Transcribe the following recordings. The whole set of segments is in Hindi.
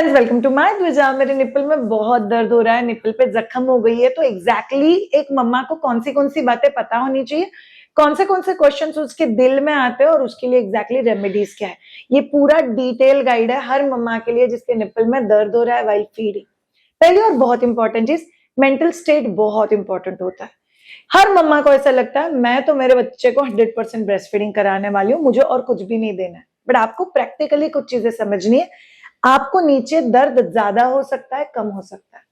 Friends, welcome to my Dwija. मेरे निप्पल में बहुत दर्द हो रहा है, निप्पल पे जख्म हो गई है। तो एग्जैक्टली एक मम्मा को कौन सी बातें पता होनी चाहिए, कौन से क्वेश्चंस उसके दिल में आते हैं और उसके लिए एग्जैक्टली रेमेडीज क्या है, ये पूरा डिटेल गाइड है हर मम्मा के लिए जिसके निप्पल में दर्द हो रहा है वाइल फीडिंग। पहली और बहुत इंपॉर्टेंट चीज, मेंटल स्टेट बहुत इंपॉर्टेंट होता है। हर मम्मा को ऐसा लगता है मैं तो मेरे बच्चे को 100% ब्रेस्ट फीडिंग कराने वाली हूँ, मुझे और कुछ भी नहीं देना है। बट आपको प्रैक्टिकली कुछ चीजें समझनी है। आपको नीचे दर्द ज्यादा हो सकता है, कम हो सकता है।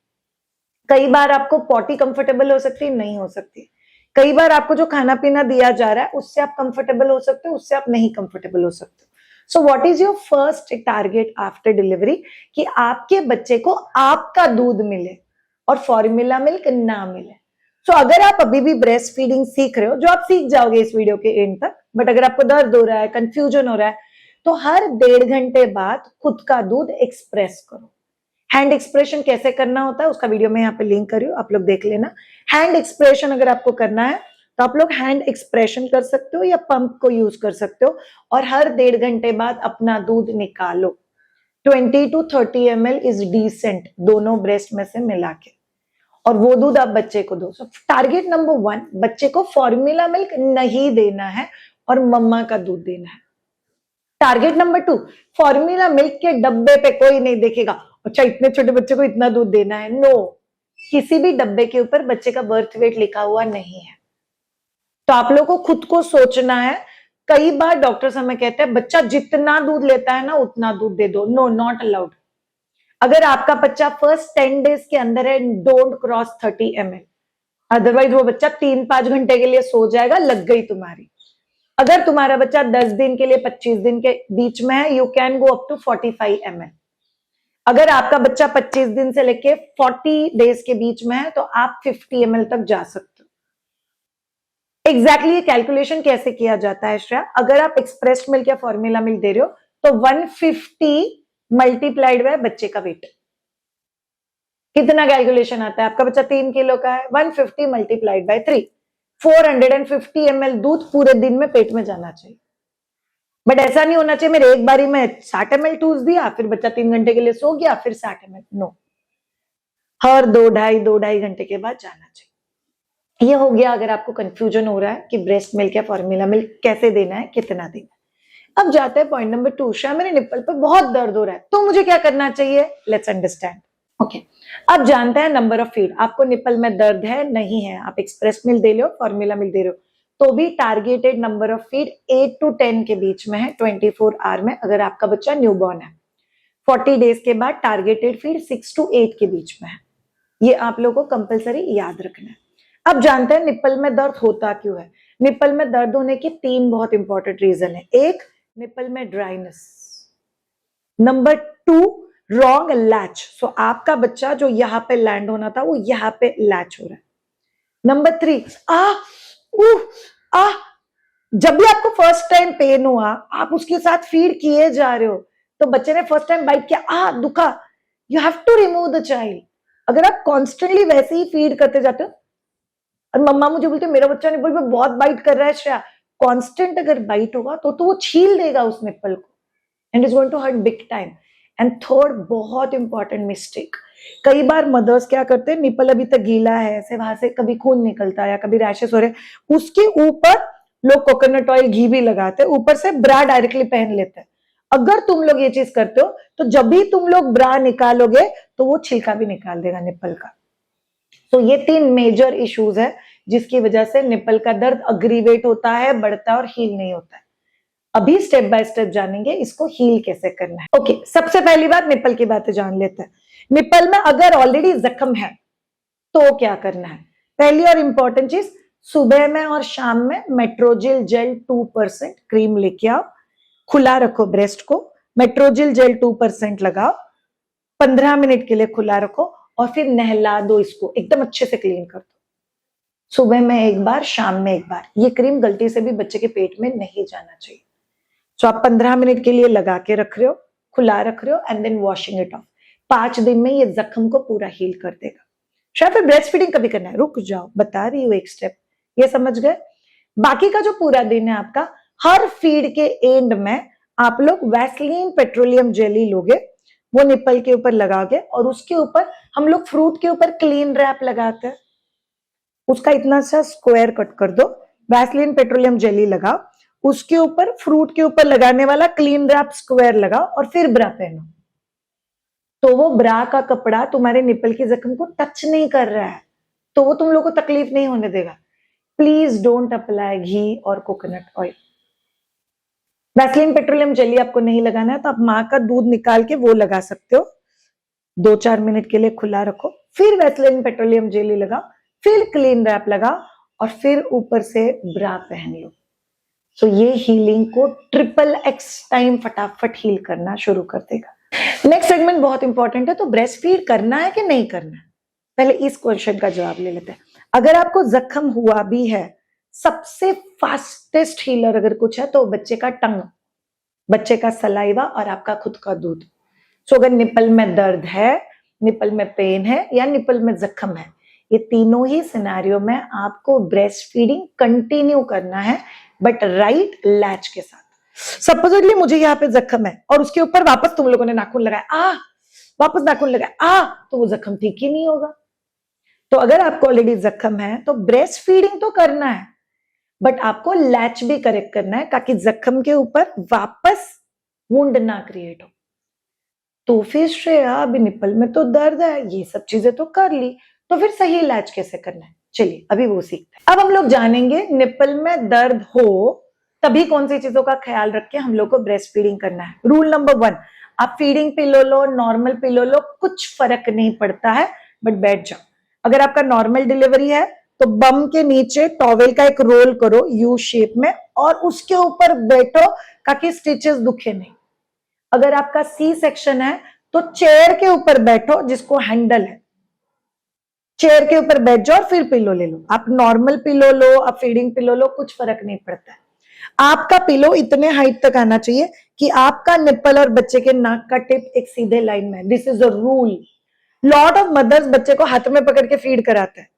कई बार आपको पॉटी कंफर्टेबल हो सकती है, नहीं हो सकती। कई बार आपको जो खाना पीना दिया जा रहा है उससे आप कंफर्टेबल हो सकते हो, उससे आप नहीं कंफर्टेबल हो सकते। So what is your first target after delivery, कि आपके बच्चे को आपका दूध मिले और फॉर्मूला मिल्क ना मिले। सो अगर आप अभी भी ब्रेस्ट फीडिंग सीख रहे हो, जो आप सीख जाओगे इस वीडियो के एंड तक, बट अगर आपको दर्द हो रहा है, कंफ्यूजन हो रहा है, तो हर 1.5 घंटे बाद खुद का दूध एक्सप्रेस करो। हैंड एक्सप्रेशन कैसे करना होता है उसका वीडियो मैं यहाँ पे लिंक कर रही हूँ, आप लोग देख लेना। हैंड एक्सप्रेशन अगर आपको करना है तो आप लोग हैंड एक्सप्रेशन कर सकते हो या पंप को यूज कर सकते हो, और हर 1.5 घंटे बाद अपना दूध निकालो। 20 to 30 ml इज डिसेंट, दोनों ब्रेस्ट में से मिला के, और वो दूध आप बच्चे को दो। टारगेट नंबर 1, बच्चे को फॉर्मूला मिल्क नहीं देना है और मम्मा का दूध देना है। टारगेट नंबर 2, फॉर्मूला मिल्क के डब्बे पे कोई नहीं देखेगा, अच्छा इतने छोटे बच्चे को इतना दूध देना है। नो, किसी भी डब्बे के ऊपर बच्चे का बर्थ वेट लिखा हुआ नहीं है। तो आप लोगों को खुद को सोचना है। कई बार डॉक्टर्स हमें कहते हैं बच्चा जितना दूध लेता है ना उतना दूध दे दो। No, not allowed. अगर आपका बच्चा फर्स्ट 10 डेज के अंदर है, डोंट क्रॉस 30 ml, अदरवाइज वो बच्चा 3-5 घंटे के लिए सो जाएगा, लग गई तुम्हारी। अगर तुम्हारा बच्चा 10 दिन के लिए 25 दिन के बीच में है, you can go up to 45 ml। अगर आपका बच्चा 25 दिन से लेके 40 डेज के बीच में है तो आप 50 ml तक जा सकते हो। एग्जैक्टली ये कैलकुलेशन कैसे किया जाता है श्रेया, अगर आप एक्सप्रेस मिल्क या फॉर्मूला मिल्क दे रहे हो तो 150 मल्टीप्लाइड बाय बच्चे का वेट। कितना कैलकुलेशन आता है, आपका बच्चा 3 किलो का है, 150 मल्टीप्लाइड बाय 3, 450 ml दूध पूरे दिन में पेट में जाना चाहिए। बट ऐसा नहीं होना चाहिए मेरे एक बारी में 60 ml टूस दिया, फिर बच्चा 3 घंटे के लिए सो गया, फिर 60 ml। नो, हर 2-2.5 घंटे के बाद जाना चाहिए। ये हो गया अगर आपको कंफ्यूजन हो रहा है कि ब्रेस्ट मिल्क या फॉर्मूला मिल्क कैसे देना है, कितना देना है। अब जाते हैं पॉइंट नंबर 2। शायद मेरे निप्पल पे बहुत दर्द हो रहा है तो मुझे क्या करना चाहिए, लेट्स अंडरस्टैंड। ओके, अब जानते हैं नंबर ऑफ फीड। आपको निप्पल में दर्द है, नहीं है, आप एक्सप्रेस मिल्क दे रहे हो, फॉर्मूला मिल्क दे रहे हो, तो भी targeted number of feed 8 to 10 के बीच में है 24 आवर में, अगर आपका बच्चा न्यूबॉर्न है। 40 डेज के बाद टारगेटेड फीड 6 to 8 के बीच में है। ये आप लोगों को कंपलसरी याद रखना है। अब जानते हैं निप्पल में दर्द होता क्यों है। निप्पल में दर्द होने के 3 बहुत इंपॉर्टेंट रीजन है। एक, निप्पल में dryness. Number 2, wrong latch. So आपका बच्चा जो यहाँ पे लैंड होना था वो यहाँ पे लैच हो रहा है। नंबर 3, जब भी आपको फर्स्ट टाइम पेन हुआ, आप उसके साथ फीड किए जा रहे हो, तो बच्चे ने फर्स्ट टाइम बाइट किया, दुखा, you have to remove the child. अगर आप कॉन्स्टेंटली वैसे ही फीड करते जाते हो, और मम्मा मुझे बोलते मेरा बच्चा निप्पल पे बहुत बाइट कर रहा है श्रेया, कॉन्स्टेंट अगर बाइट होगा तो वो छील देगा उस निप्पल को, and is going to hurt big time. And third, बहुत इंपॉर्टेंट मिस्टेक, कई बार मदर्स क्या करते हैं, निप्पल अभी तक गीला है, ऐसे वहां से कभी खून निकलता है या कभी रैशेस हो रहे, उसके ऊपर लोग कोकोनट ऑयल घी भी लगाते हैं, ऊपर से ब्रा डायरेक्टली पहन लेते हैं। अगर तुम लोग ये चीज करते हो तो जब भी तुम लोग ब्रा निकालोगे तो वो छिलका भी निकाल देगा निप्पल का। तो ये 3 मेजर इश्यूज है जिसकी वजह से निप्पल का दर्द अग्रीवेट होता है, बढ़ता है और हील नहीं होता है। अभी स्टेप बाय स्टेप जानेंगे इसको हील कैसे करना है। ओके, सबसे पहली बात निप्पल की बातें जान लेते हैं। निप्पल में अगर ऑलरेडी जख्म है तो क्या करना है। पहली और इंपॉर्टेंट चीज, सुबह में और शाम में मेट्रोजिल जेल 2% क्रीम लेके आओ, खुला रखो ब्रेस्ट को, मेट्रोजिल जेल 2% लगाओ, 15 मिनट के लिए खुला रखो और फिर नहला दो, इसको एकदम अच्छे से क्लीन कर दो। सुबह में एक बार, शाम में एक बार। ये क्रीम गलती से भी बच्चे के पेट में नहीं जाना चाहिए। तो आप 15 मिनट के लिए लगा के रख रहे हो, खुला रख रहे हो, and then washing it off. 5 दिन में ये जख्म को पूरा हील कर देगा। शायद फिर ब्रेस्ट फीडिंग कभी करना है, रुक जाओ, बता रही हूँ एक स्टेप, ये समझ गए। बाकी का जो पूरा दिन है आपका, हर फीड के एंड में आप लोग वैसलीन पेट्रोलियम जेली लोगे, वो निप्पल के ऊपर लगा के, और उसके ऊपर हम लोग फ्रूट के ऊपर क्लीन रैप लगाते हैं, उसका इतना सा स्क्वायर कट कर दो, वैसलीन पेट्रोलियम जेली लगाओ, उसके ऊपर फ्रूट के ऊपर लगाने वाला क्लीन रैप स्क्वायर लगाओ और फिर ब्रा पहनो, तो वो ब्रा का कपड़ा तुम्हारे निप्पल की जख्म को टच नहीं कर रहा है, तो वो तुम लोग को तकलीफ नहीं होने देगा। प्लीज डोंट अप्लाई घी और coconut oil. Vaseline petroleum jelly आपको नहीं लगाना है तो आप माँ का दूध निकाल के वो लगा सकते हो, 2-4 मिनट के लिए खुला रखो, फिर वैसलीन पेट्रोलियम जेली लगाओ, फिर क्लीन रैप लगाओ और फिर ऊपर से ब्रा पहन लो। तो ये हीलिंग को XXX टाइम फटाफट हील करना शुरू कर देगा। नेक्स्ट सेगमेंट बहुत इंपॉर्टेंट है, तो ब्रेस्ट फीड करना है कि नहीं करना है, पहले इस क्वेश्चन का जवाब ले लेते हैं। अगर आपको जख्म हुआ भी है, सबसे फास्टेस्ट हीलर अगर कुछ है तो बच्चे का टंग, बच्चे का सलाइवा और आपका खुद का दूध। सो अगर निप्पल में दर्द है, निप्पल में पेन है या निप्पल में जख्म है, ये तीनों ही सिनेरियो में आपको ब्रेस्ट फीडिंग कंटिन्यू करना है, बट राइट लैच के साथ। सपोजिटली मुझे यहाँ पे जख्म है और उसके ऊपर वापस तुम लोगों ने नाखून लगाया, वापस नाखून लगाया, तो वो जख्म ठीक ही नहीं होगा। तो अगर आपको ऑलरेडी जख्म है तो ब्रेस्ट फीडिंग तो करना है, बट आपको लैच भी करेक्ट करना है ताकि जख्म के ऊपर वापस वुंड ना क्रिएट हो। तो फिर श्रेया अभी निप्पल में तो दर्द है, ये सब चीजें तो कर ली, तो फिर सही लैच कैसे करना है, चलिए अभी वो सीखते हैं। अब हम लोग जानेंगे निप्पल में दर्द हो तभी कौन सी चीजों का ख्याल रख के हम लोग को ब्रेस्ट फीडिंग करना है। रूल नंबर 1, आप फीडिंग पिलो लो, नॉर्मल पिलो लो, कुछ फर्क नहीं पड़ता है, बट बैठ जाओ। अगर आपका नॉर्मल डिलीवरी है तो बम के नीचे टॉवेल का एक रोल करो यू शेप में और उसके ऊपर बैठो ताकि स्टिचेस दुखे नहीं। अगर आपका सी सेक्शन है तो चेयर के ऊपर बैठो जिसको हैंडल है, चेयर के ऊपर बैठ जाओ और फिर पिलो ले लो। आप नॉर्मल पिलो लो, आप फीडिंग पिलो लो, कुछ फर्क नहीं पड़ता है। आपका पिलो इतने हाइट तक आना चाहिए कि आपका निप्पल और बच्चे के नाक का टिप एक सीधे लाइन में। This is a rule. Lot of mothers बच्चे को हाथ में पकड़ के फीड कराते हैं।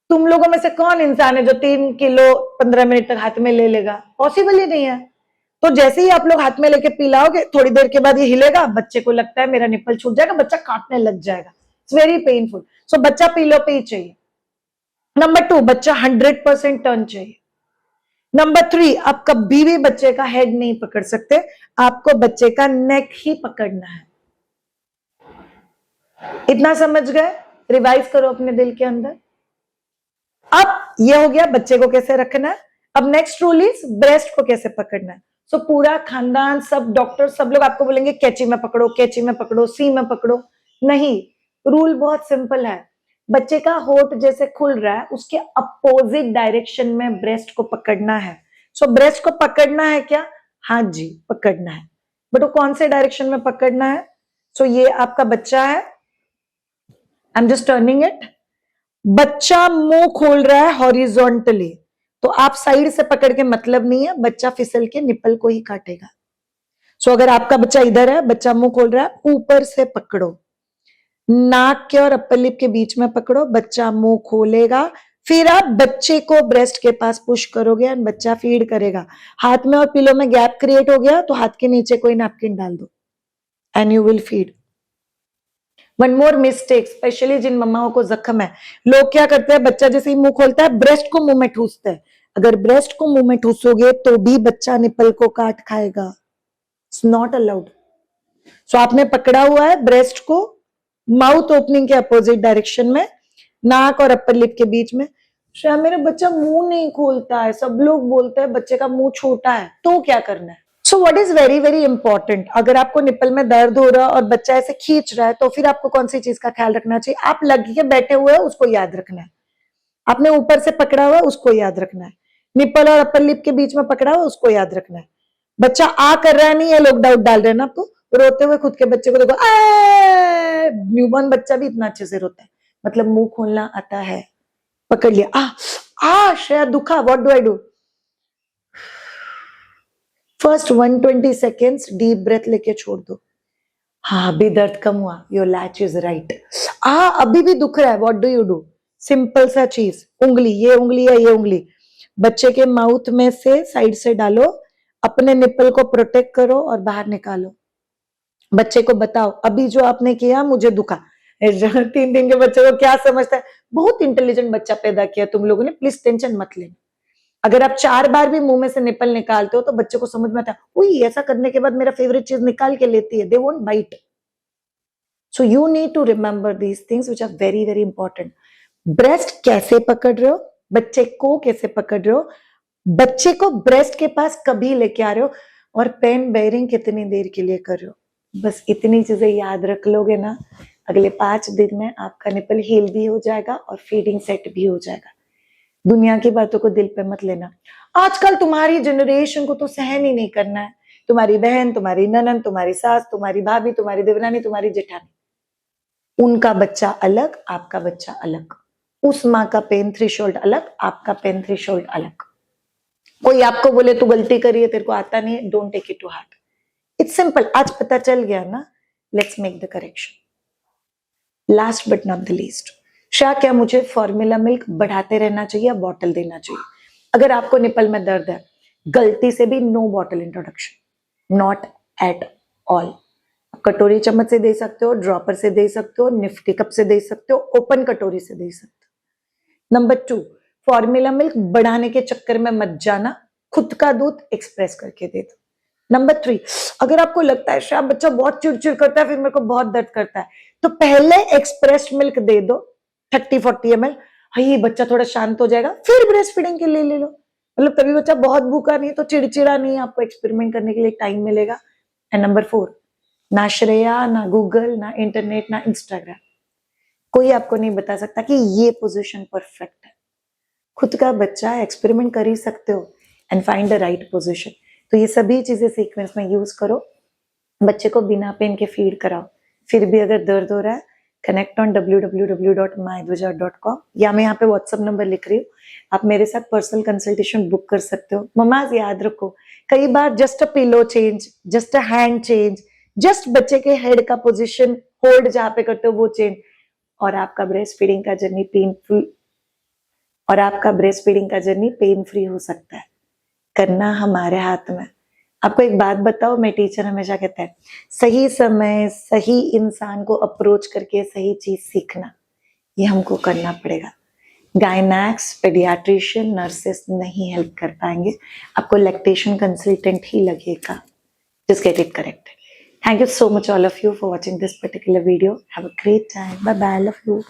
तुम लोगों में से कौन इंसान है जो 3 किलो 15 मिनट तक हाथ में ले लेगा? पॉसिबल ही नहीं है। तो जैसे ही आप लोग हाथ में लेके पिलाओगे, थोड़ी देर के बाद ये हिलेगा, बच्चे को लगता है मेरा निप्पल छूट जाएगा, बच्चा काटने लग जाएगा। It's very painful. सो बच्चा पिलो पे ही चाहिए। नंबर 2, बच्चा 100% टर्न चाहिए। नंबर 3, आप कभी भी बच्चे का हेड नहीं पकड़ सकते, आपको बच्चे का नेक ही पकड़ना है। इतना समझ गए? रिवाइज करो अपने दिल के अंदर। अब ये हो गया बच्चे को कैसे रखना है। अब नेक्स्ट रूल इज ब्रेस्ट को कैसे पकड़ना है। सो पूरा खानदान, सब डॉक्टर, सब लोग आपको बोलेंगे कैंची में पकड़ो, कैंची में पकड़ो, सी में पकड़ो। नहीं, रूल बहुत सिंपल है। बच्चे का होठ जैसे खुल रहा है उसके अपोजिट डायरेक्शन में ब्रेस्ट को पकड़ना है। सो ब्रेस्ट को पकड़ना है क्या? हाँ जी, पकड़ना है। बट वो कौन से डायरेक्शन में पकड़ना है? सो ये आपका बच्चा है, I am just turning it. बच्चा मुंह खोल रहा है हॉरिजॉन्टली, तो आप साइड से पकड़ के मतलब नहीं है, बच्चा फिसल के निप्पल को ही काटेगा। सो अगर आपका बच्चा इधर है, बच्चा मुंह खोल रहा है, ऊपर से पकड़ो, नाक के और अपर लिप के बीच में पकड़ो, बच्चा मुंह खोलेगा, फिर आप बच्चे को ब्रेस्ट के पास पुश करोगे और बच्चा फीड करेगा। हाथ में और पिलो में गैप क्रिएट हो गया तो हाथ के नीचे कोई नैपकिन डाल दो and you will feed. One more mistake, specially जिन मम्माओं को जख्म है, लोग क्या करते हैं, बच्चा जैसे ही मुंह खोलता है ब्रेस्ट को मुंह में ठूसते हैं। अगर ब्रेस्ट को मुंह में ठूसोगे तो भी बच्चा निप्पल को काट खाएगा। It's not allowed. सो आपने पकड़ा हुआ है ब्रेस्ट को माउथ ओपनिंग के अपोजिट डायरेक्शन में, नाक और अपर लिप के बीच में। श्रेया मेरा बच्चा मुंह नहीं खोलता है, सब लोग बोलते हैं बच्चे का मुंह छोटा है, तो क्या करना है? So what is very very important, अगर आपको निप्पल में दर्द हो रहा है और बच्चा ऐसे खींच रहा है तो फिर आपको कौन सी चीज का ख्याल रखना चाहिए? आप लग के बैठे हुए हैं उसको याद रखना है, आपने ऊपर से पकड़ा हुआ है उसको याद रखना है, निप्पल और अपर लिप के बीच में पकड़ा हुआ उसको याद रखना है। बच्चा आ कर रहा है नहीं है, लोग डाउट डाल रहे हैं ना आपको, रोते हुए खुद के बच्चे को देखो, न्यूबॉर्न बच्चा भी इतना अच्छे से रोता है, मतलब मुंह खोलना आता है। पकड़ लिया, श्रेया दुखा, what do I do? First 120 seconds deep breath लेके छोड़ दो। हाँ अभी दर्द कम हुआ, योर लैच इज राइट। अभी भी दुख रहा है, what do you do? Simple सा चीज, उंगली, ये उंगली है, ये उंगली बच्चे के माउथ में से साइड से डालो, अपने निप्पल को प्रोटेक्ट करो और बाहर निकालो। बच्चे को बताओ अभी जो आपने किया मुझे दुखा। 3 दिन के बच्चे को क्या समझता है, बहुत इंटेलिजेंट बच्चा पैदा किया तुम लोगों ने, प्लीज टेंशन मत लेना। अगर आप 4 बार भी मुंह में से निपल निकालते हो तो बच्चे को समझ में आता है, उई ऐसा करने के बाद मेरा फेवरेट चीज निकाल के लेती है, they won't bite. So you need to remember these things which are very very important. Breast कैसे पकड़ रहे हो, बच्चे को कैसे पकड़ रहे हो, बच्चे को ब्रेस्ट के पास कभी लेके आ रहे हो, और पेन बेयरिंग कितनी देर के लिए कर रहे हो। बस इतनी चीजें याद रख लोगे ना, अगले 5 दिन में आपका निपल हील भी हो जाएगा और फीडिंग सेट भी हो जाएगा। दुनिया की बातों को दिल पे मत लेना। आजकल तुम्हारी जनरेशन को तो सहन ही नहीं करना है। तुम्हारी बहन, तुम्हारी ननद, तुम्हारी सास, तुम्हारी भाभी, तुम्हारी देवरानी, तुम्हारी जेठानी, उनका बच्चा अलग, आपका बच्चा अलग। उस माँ का पेन थ्रेशोल्ड अलग, आपका पेन थ्रेशोल्ड अलग। कोई आपको बोले तू गलती करी है, तेरे को आता नहीं है, don't take it to heart. It's simple. आज पता चल गया ना, let's make the correction. Last but not the least, क्या मुझे फॉर्मूला मिल्क बढ़ाते रहना चाहिए या बॉटल देना चाहिए? अगर आपको निपल में दर्द है, गलती से भी no bottle introduction, not at all. कटोरी चम्मच से दे सकते हो, ड्रॉपर से दे सकते हो, निफ्टी कप से दे सकते हो, ओपन कटोरी से दे सकते हो। नंबर 2, फॉर्मूला मिल्क बढ़ाने के चक्कर में मत जाना, खुद का दूध एक्सप्रेस करके दे दो। नंबर 3, अगर आपको लगता है शायद बच्चा बहुत चिड़चिड़ करता है, फिर मेरे को बहुत दर्द करता है, तो पहले एक्सप्रेस मिल्क दे दो 30-40 ml, ये बच्चा थोड़ा शांत हो जाएगा, फिर ब्रेस्ट फीडिंग के लिए ले लो। मतलब तभी बच्चा बहुत भूखा नहीं तो चिड़चिड़ा नहीं, आपको एक्सपेरिमेंट करने के लिए टाइम मिलेगा। एंड नंबर 4, ना श्रेया, ना गूगल, ना इंटरनेट, ना इंस्टाग्राम, कोई आपको नहीं बता सकता कि ये पोजीशन परफेक्ट है। खुद का बच्चा एक्सपेरिमेंट कर ही सकते हो and find the right position. तो ये सभी चीजें सीक्वेंस में यूज करो, बच्चे को बिना पेन के फीड कराओ। फिर भी अगर दर्द हो रहा है, कनेक्ट ऑन www.mydvija.com, या मैं यहाँ पे व्हाट्सएप नंबर लिख रही हूँ, आप मेरे साथ पर्सनल कंसल्टेशन बुक कर सकते हो। ममाज याद रखो, कई बार just a pillow change, just a hand change, just बच्चे के हेड का पोजीशन होल्ड जहाँ पे करते हो वो चेंज, और आपका ब्रेस्ट फीडिंग का जर्नी पेन फ्री हो सकता है। करना हमारे हाथ में। आपको एक बात बताओ, मेरे टीचर हमेशा कहते हैं, सही समय सही इंसान को अप्रोच करके सही चीज सीखना, ये हमको करना पड़ेगा। गायनैक्स, पेडियाट्रिशियन, नर्सेस नहीं हेल्प कर पाएंगे, आपको लैक्टेशन कंसल्टेंट ही लगेगा। Just get it correct. Thank you so much all of you for watching this particular video. Have a great time. Bye bye. Love you.